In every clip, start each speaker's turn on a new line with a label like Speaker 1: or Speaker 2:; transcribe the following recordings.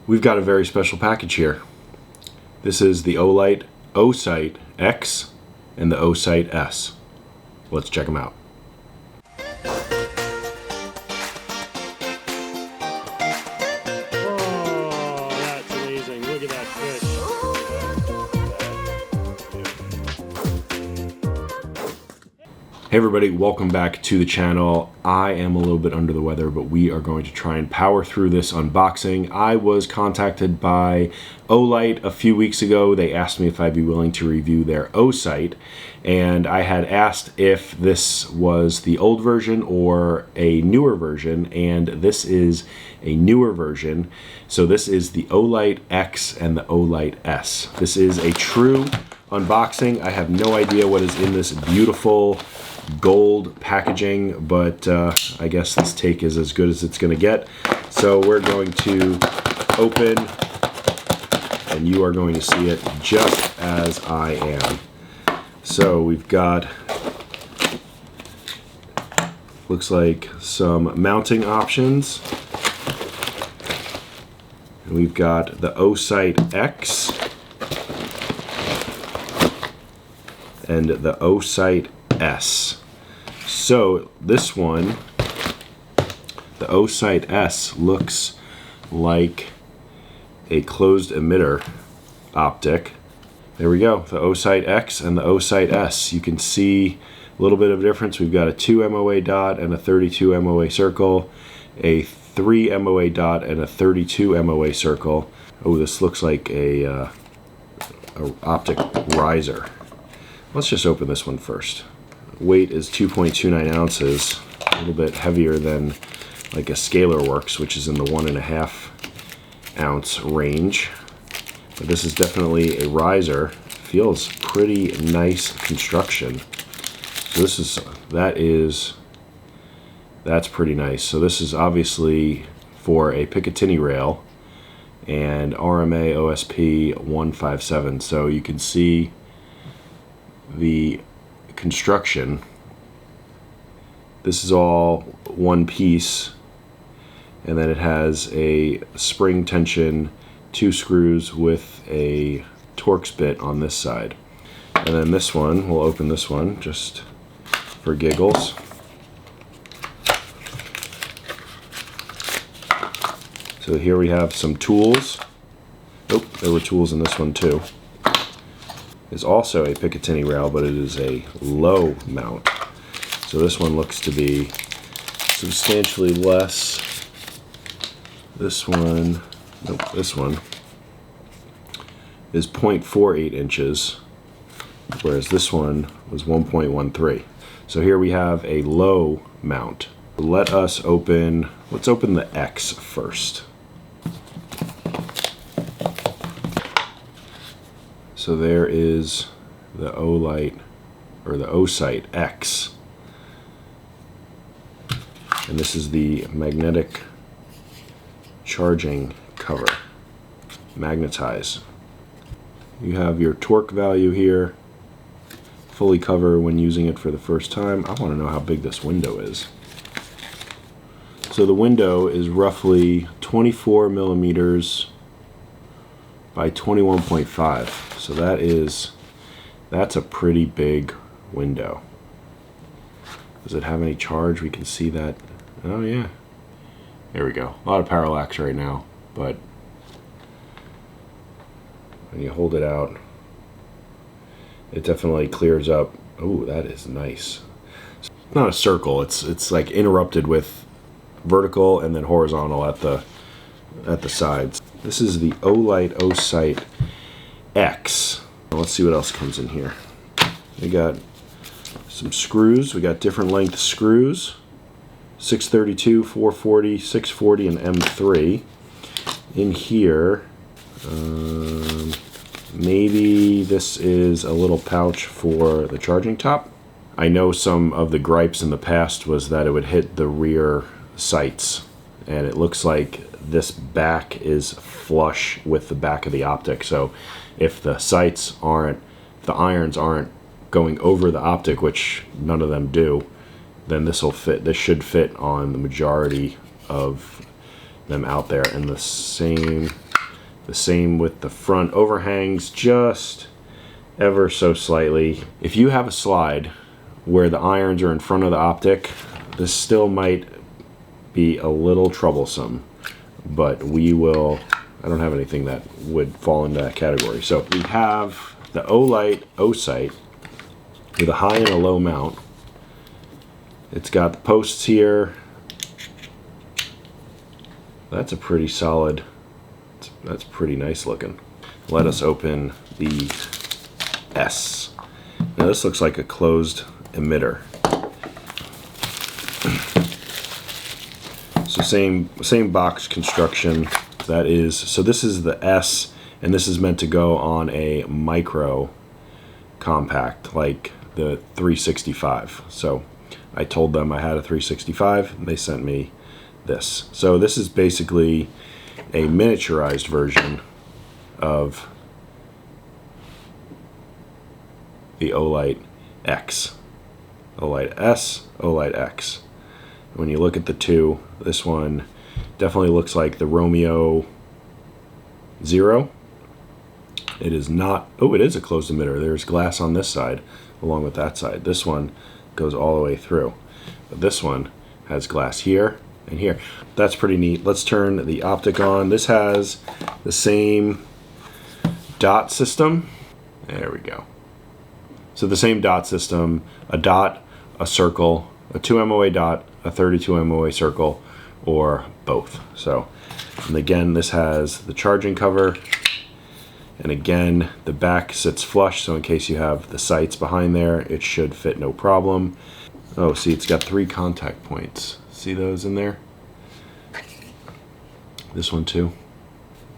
Speaker 1: We've got a very special package here. This is the OLight OSight X and the OSight S. Let's check them out.
Speaker 2: Oh, that's amazing. Look at that fish.
Speaker 1: Hey everybody, welcome back to the channel. I am a little bit under the weather, but we are going to try and power through this unboxing. I was contacted by OLight a few weeks ago. They asked me if I'd be willing to review their OSight, and I had asked if this was the old version or a newer version, and this is a newer version. So this is the OLight X and the OLight S. This is a true unboxing. I have no idea what is in this beautiful gold packaging, but I guess this take is as good as it's going to get. So we're going to open, and you are going to see it just as I am. So we've got, looks like some mounting options. And we've got the OSight X and the OSight S. So this one, the OSight S, looks like a closed emitter optic. There we go, the OSight X and the OSight S. You can see a little bit of a difference. We've got a 2 MOA dot and a 32 MOA circle, a 3 MOA dot and a 32 MOA circle. Oh, this looks like a optic riser. Let's just open this one first. Weight is 2.29 ounces, a little bit heavier than like a Scalar Works, which is in the 1.5 ounce range. But this is definitely a riser. Feels pretty nice construction. So this is, that's pretty nice. So this is obviously for a Picatinny rail and RMA OSP 157. So you can see the construction. This is all one piece, and then it has a spring tension, 2 screws with a Torx bit on this side. And then this one, we'll open this one just for giggles. So here we have some tools. Oh, there were tools in this one too. Is also a Picatinny rail, but it is a low mount. So this one looks to be substantially less. This one, nope, this one is 0.48 inches, whereas this one was 1.13. So here we have a low mount. Let's open the X first. So there is the OLight, or the OSight X. And this is the magnetic charging cover. Magnetize. You have your torque value here. Fully cover when using it for the first time. I want to know how big this window is. So the window is roughly 24 millimeters by 21.5. So that's a pretty big window. Does it have any charge? We can see that. Oh yeah. There we go. A lot of parallax right now, but when you hold it out, it definitely clears up. Oh, that is nice. It's not a circle. It's like interrupted with vertical and then horizontal at the sides. This is the OLight OSight X. Let's see what else comes in here. We got some screws. We got different length screws. 632, 440, 640, and M3. In here, maybe this is a little pouch for the charging top. I know some of the gripes in the past was that it would hit the rear sights, and it looks like this back is flush with the back of the optic. So if the sights aren't, if the irons aren't going over the optic, which none of them do, then this will fit. This should fit on the majority of them out there. And the same The same with the front overhangs, just ever so slightly. If you have a slide where the irons are in front of the optic, this still might be a little troublesome, but we will, I don't have anything that would fall into that category. So we have the OSight with a high and a low mount. It's got the posts here. That's a pretty solid, that's pretty nice looking. Let us open the S. Now this looks like a closed emitter. So same box construction. That is, so this is the S, and this is meant to go on a micro compact like the 365. So I told them I had a 365, and they sent me this. So this is basically a miniaturized version of the OLight X. OLight S, OLight X. When you look at the two, this one definitely looks like the Romeo Zero. It is not, oh, it is a closed emitter. There's glass on this side along with that side. This one goes all the way through. But this one has glass here and here. That's pretty neat. Let's turn the optic on. This has the same dot system. There we go. So the same dot system, a dot, a circle, a 2 MOA dot, a 32 MOA circle, or both. So, and again, this has the charging cover, and again, the back sits flush, so in case you have the sights behind there, it should fit no problem. Oh, see, it's got 3 contact points. See those in there? This one too.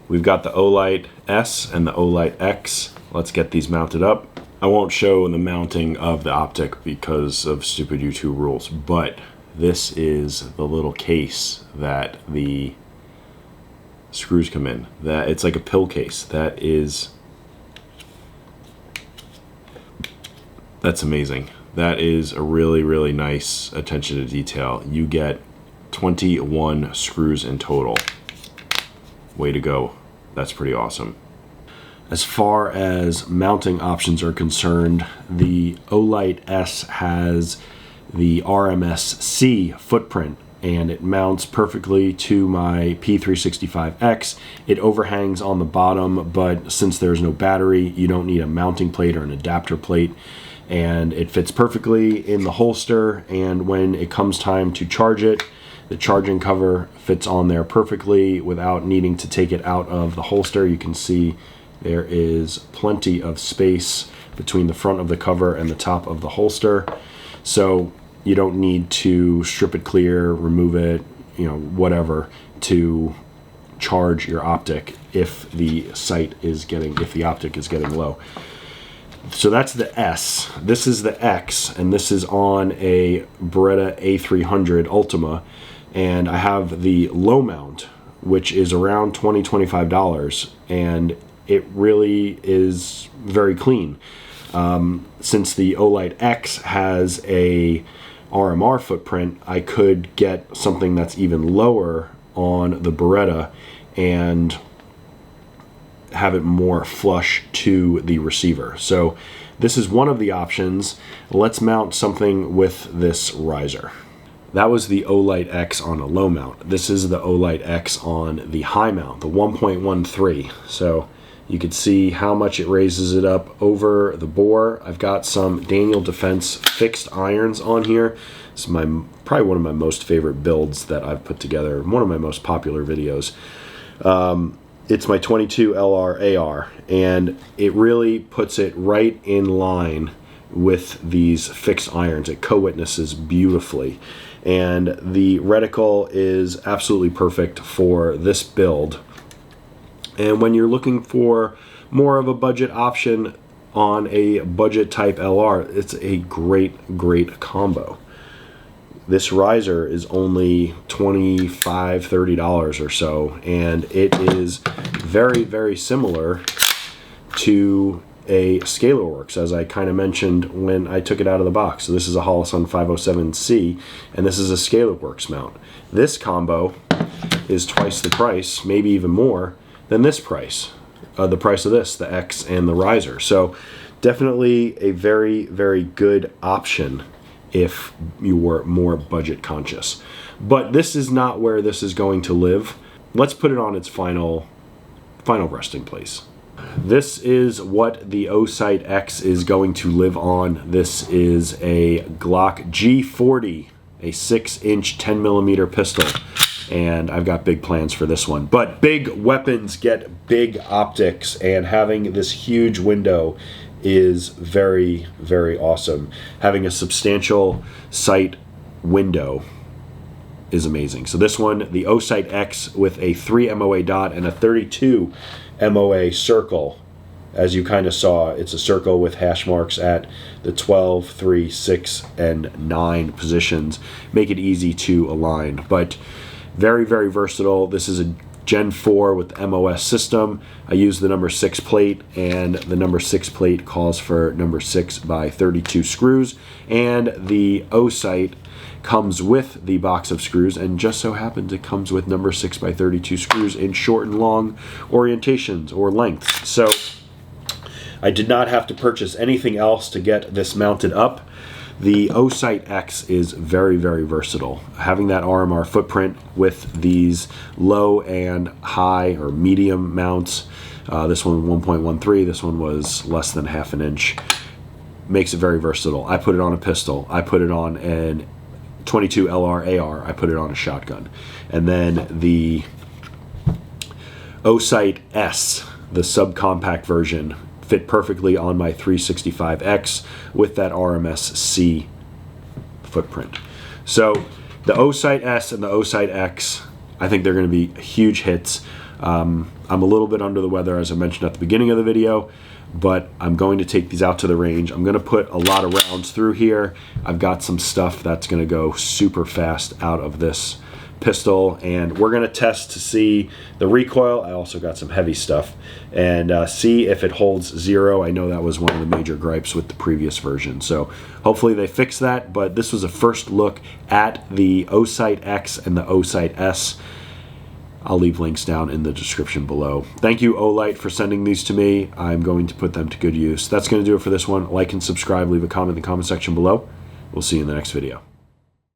Speaker 1: We've got the OLight S and the OLight X. Let's get these mounted up. I won't show the mounting of the optic because of stupid YouTube rules, but this is the little case that the screws come in. That it's like a pill case. That's amazing. That is a really, really nice attention to detail. You get 21 screws in total. Way to go. That's pretty awesome. As far as mounting options are concerned, the OLight S has the RMS-C footprint, and it mounts perfectly to my P365X. It overhangs on the bottom, but since there's no battery, you don't need a mounting plate or an adapter plate, and it fits perfectly in the holster, and when it comes time to charge it, the charging cover fits on there perfectly without needing to take it out of the holster. You can see there is plenty of space between the front of the cover and the top of the holster. So you don't need to strip it clear, remove it, whatever, to charge your optic if the optic is getting low. So that's the S. This is the X, and this is on a Beretta A300 Ultima, and I have the low mount, which is around $20-25, and it really is very clean. Since the OLight X has a RMR footprint, I could get something that's even lower on the Beretta and have it more flush to the receiver. So this is one of the options. Let's mount something with this riser. That was the OLight X on a low mount. This is the OLight X on the high mount, the 1.13. So you can see how much it raises it up over the bore. I've got some Daniel Defense fixed irons on here. This is probably one of my most favorite builds that I've put together, one of my most popular videos. It's my 22 LR AR, and it really puts it right in line with these fixed irons. It co-witnesses beautifully, and the reticle is absolutely perfect for this build. And when you're looking for more of a budget option on a budget type LR, it's a great combo. This riser is only $25-30 or so, and it is very similar to a ScalarWorks, as I kind of mentioned when I took it out of the box. So this is a Holosun 507C, and this is a ScalarWorks mount. This combo is twice the price, maybe even more, than this price, the price of this, the X and the riser. So definitely a very, very good option if you were more budget conscious. But this is not where this is going to live. Let's put it on its final resting place. This is what the OSight X is going to live on. This is a Glock G40, a 6-inch 10mm pistol, and I've got big plans for this one. But big weapons get big optics, and having this huge window is very, very awesome. Having a substantial sight window is amazing. So this one, the OSight X with a 3 MOA dot and a 32 MOA circle. As you kind of saw, it's a circle with hash marks at the 12, 3, 6, and 9 positions. Make it easy to align, but very, very versatile. This is a Gen 4 with the MOS system. I use the number 6 plate, and the number 6 plate calls for number 6 by 32 screws, and the OSight comes with the box of screws, and just so happens it comes with number 6 by 32 screws in short and long orientations or lengths. So I did not have to purchase anything else to get this mounted up. The OSight X is very, very versatile. Having that RMR footprint with these low and high or medium mounts, this one 1.13, this one was less than half an inch, makes it very versatile. I put it on a pistol, I put it on an 22 LR AR, I put it on a shotgun. And then the OSight S, the subcompact version, fit perfectly on my 365X with that RMS-C footprint. So the OSight S and the OSight X, I think they're going to be huge hits. I'm a little bit under the weather, as I mentioned at the beginning of the video, but I'm going to take these out to the range. I'm going to put a lot of rounds through here. I've got some stuff that's going to go super fast out of this pistol, and we're going to test to see the recoil. I also got some heavy stuff, and see if it holds 0. I know that was one of the major gripes with the previous version, so hopefully they fix that. But this was a first look at the OSight X and the OSight S. I'll leave links down in the description below. Thank you, OLight, for sending these to me. I'm going to put them to good use. That's going to do it for this one. Like and subscribe. Leave a comment in the comment section below. We'll see you in the next video.